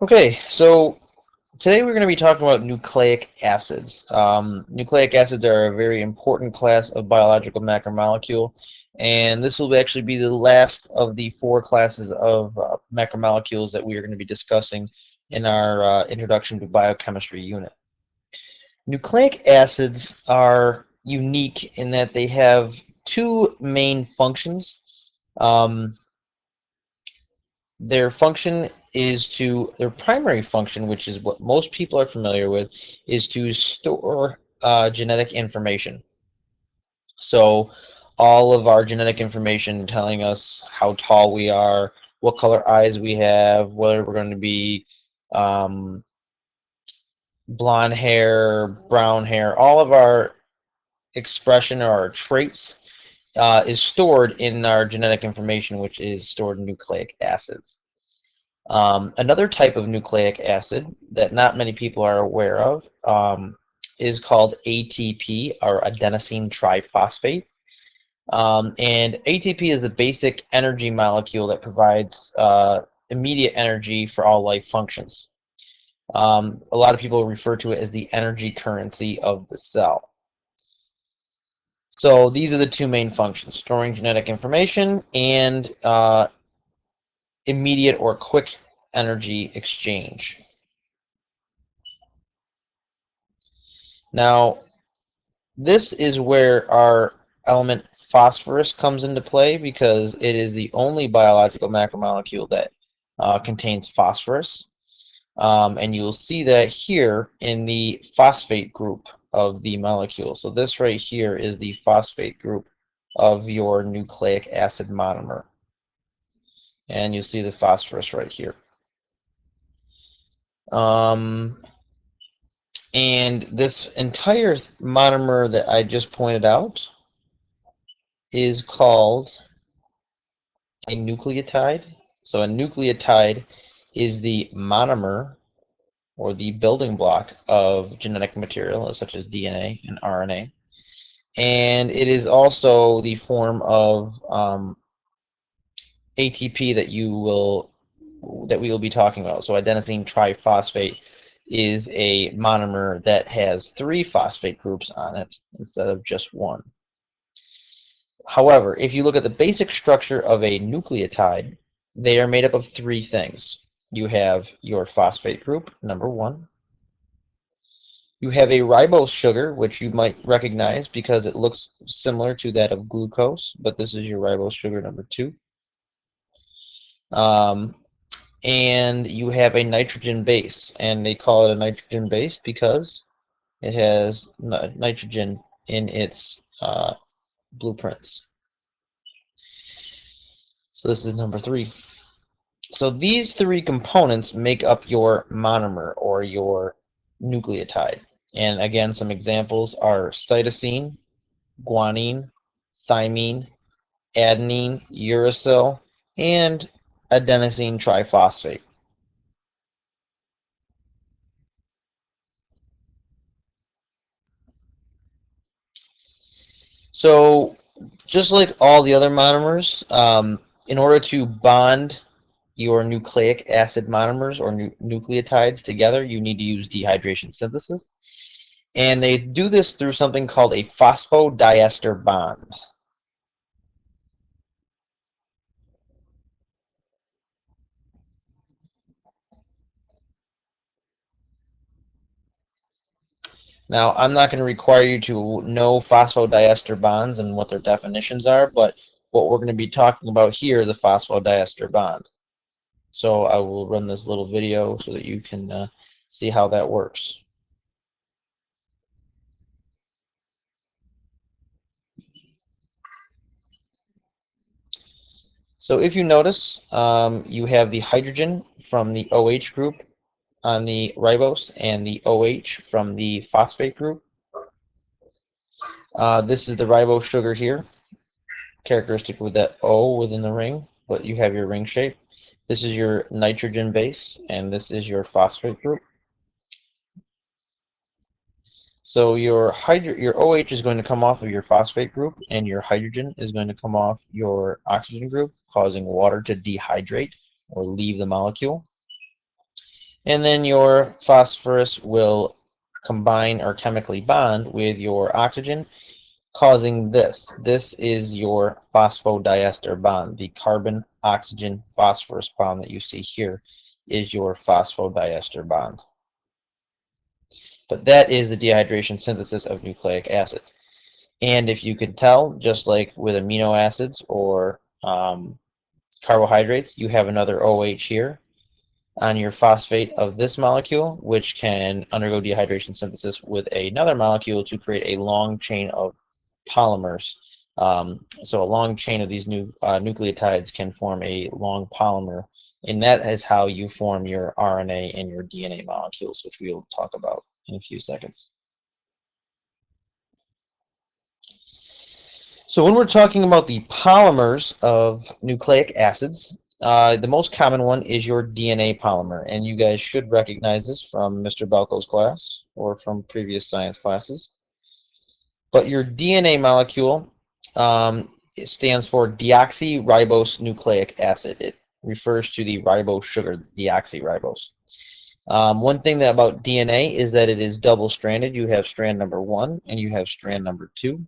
Okay, so today we're going to be talking about nucleic acids. Nucleic acids are a very important class of biological macromolecule, and this will actually be the last of the four classes of macromolecules that we are going to be discussing in our Introduction to Biochemistry unit. Nucleic acids are unique in that they have two main functions. Um, Their function is their primary function, which is what most people are familiar with, is to store genetic information. So all of our genetic information telling us how tall we are, what color eyes we have, whether we're going to be um, blonde hair, brown hair, all of our expression or our traits is stored in our genetic information, which is stored in nucleic acids. Another type of nucleic acid that not many people are aware of is called ATP, or adenosine triphosphate. And ATP is the basic energy molecule that provides immediate energy for all life functions. A lot of people refer to it as the energy currency of the cell. So these are the two main functions: storing genetic information and immediate or quick energy exchange. Now, this is where our element phosphorus comes into play, because it is the only biological macromolecule that contains phosphorus. And you'll see that here in the phosphate group of the molecule. So this right here is the phosphate group of your nucleic acid monomer. And you'll see the phosphorus right here. And this entire monomer that I just pointed out is called a nucleotide. So a nucleotide is the monomer, or the building block, of genetic material such as DNA and RNA. And it is also the form of ATP that we will be talking about. So adenosine triphosphate is a monomer that has three phosphate groups on it instead of just one. However, if you look at the basic structure of a nucleotide, they are made up of three things. You have your phosphate group, number one. You have a ribose sugar, which you might recognize because it looks similar to that of glucose, but this is your ribose sugar number two. Um, and you have a nitrogen base, and they call it a nitrogen base because it has nitrogen in its blueprints. So this is number three. So these three components make up your monomer, or your nucleotide. And again, some examples are cytosine, guanine, thymine, adenine, uracil, and adenosine triphosphate. So just like all the other monomers, in order to bond your nucleic acid monomers, or nucleotides, together, you need to use dehydration synthesis. And they do this through something called a phosphodiester bond. Now, I'm not going to require you to know phosphodiester bonds and what their definitions are, but what we're going to be talking about here is a phosphodiester bond. So I will run this little video so that you can see how that works. So if you notice, you have the hydrogen from the OH group on the ribose and the OH from the phosphate group. This is the ribose sugar here, characteristic with that O within the ring, but you have your ring shape. This is your nitrogen base, and this is your phosphate group. So your OH is going to come off of your phosphate group, and your hydrogen is going to come off your oxygen group, causing water to dehydrate or leave the molecule. And then your phosphorus will combine or chemically bond with your oxygen, causing this. This is your phosphodiester bond. The carbon-oxygen-phosphorus bond that you see here is your phosphodiester bond. But that is the dehydration synthesis of nucleic acids. And if you could tell, just like with amino acids or carbohydrates, you have another OH here on your phosphate of this molecule, which can undergo dehydration synthesis with another molecule to create a long chain of polymers. So a long chain of these new nucleotides can form a long polymer, and that is how you form your RNA and your DNA molecules, which we will talk about in a few seconds. So when we're talking about the polymers of nucleic acids, the most common one is your DNA polymer, and you guys should recognize this from Mr. Balco's class or from previous science classes. But your DNA molecule it stands for deoxyribose nucleic acid. It refers to the ribose sugar, deoxyribose. One thing about DNA is that it is double-stranded. You have strand number 1 and you have strand number 2.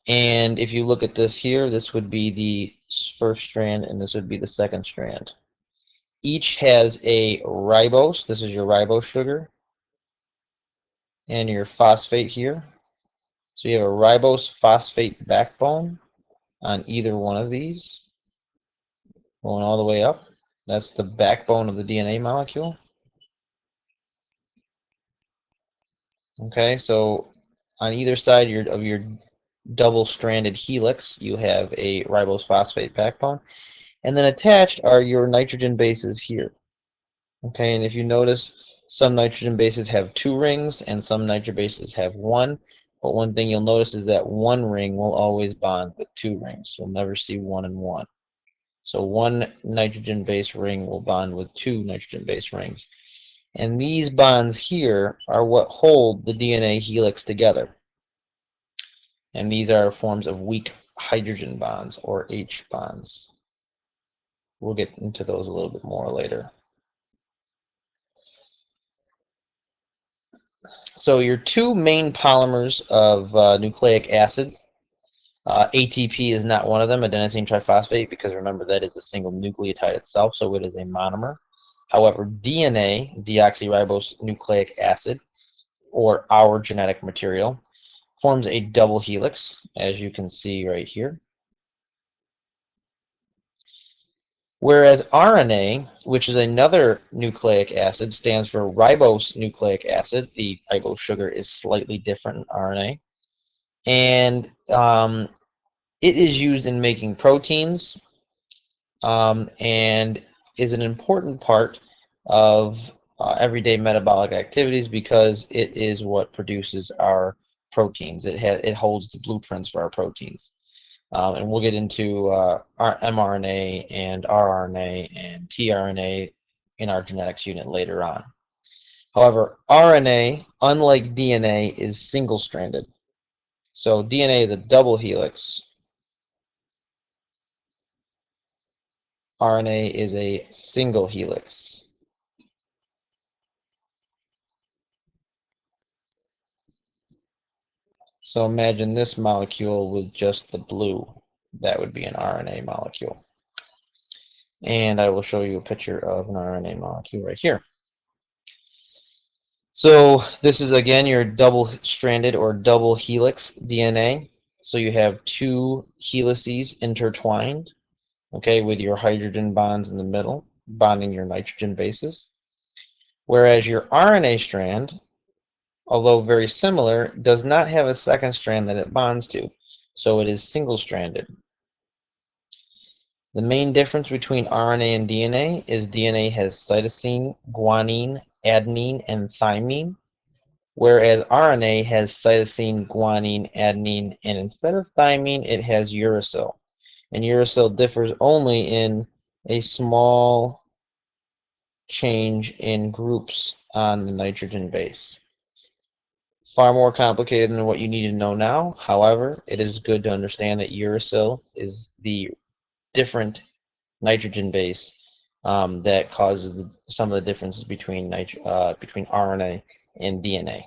And if you look at this here, this would be the first strand and this would be the second strand. Each has a ribose. This is your ribose sugar and your phosphate here. So you have a ribose phosphate backbone on either one of these, going all the way up. That's the backbone of the DNA molecule. Okay, so on either side of your double-stranded helix, you have a ribose phosphate backbone. And then attached are your nitrogen bases here. Okay, and if you notice, some nitrogen bases have 2 rings and some nitrogen bases have 1. But one thing you'll notice is that 1 ring will always bond with 2 rings. You'll never see 1 and 1. So 1 nitrogen base ring will bond with 2 nitrogen base rings. And these bonds here are what hold the DNA helix together. And these are forms of weak hydrogen bonds, or H bonds. We'll get into those a little bit more later. So your 2 main polymers of nucleic acids, ATP is not one of them, adenosine triphosphate, because remember that is a single nucleotide itself, so it is a monomer. However, DNA, deoxyribose nucleic acid, or our genetic material, forms a double helix, as you can see right here. Whereas RNA, which is another nucleic acid, stands for ribose nucleic acid. The ribose sugar is slightly different in RNA. And it is used in making proteins and is an important part of everyday metabolic activities because it is what produces our proteins. It holds the blueprints for our proteins. And we'll get into our mRNA and rRNA and tRNA in our genetics unit later on. However, RNA, unlike DNA, is single-stranded. So DNA is a double helix. RNA is a single helix. So imagine this molecule with just the blue. That would be an RNA molecule. And I will show you a picture of an RNA molecule right here. So this is again your double-stranded or double helix DNA. So you have 2 helices intertwined, okay, with your hydrogen bonds in the middle, bonding your nitrogen bases. Whereas your RNA strand, although very similar, does not have a second strand that it bonds to, so it is single-stranded. The main difference between RNA and DNA is DNA has cytosine, guanine, adenine, and thymine, whereas RNA has cytosine, guanine, adenine, and instead of thymine, it has uracil. And uracil differs only in a small change in groups on the nitrogen base. Far more complicated than what you need to know now. However, it is good to understand that uracil is the different nitrogen base that causes some of the differences between between RNA and DNA.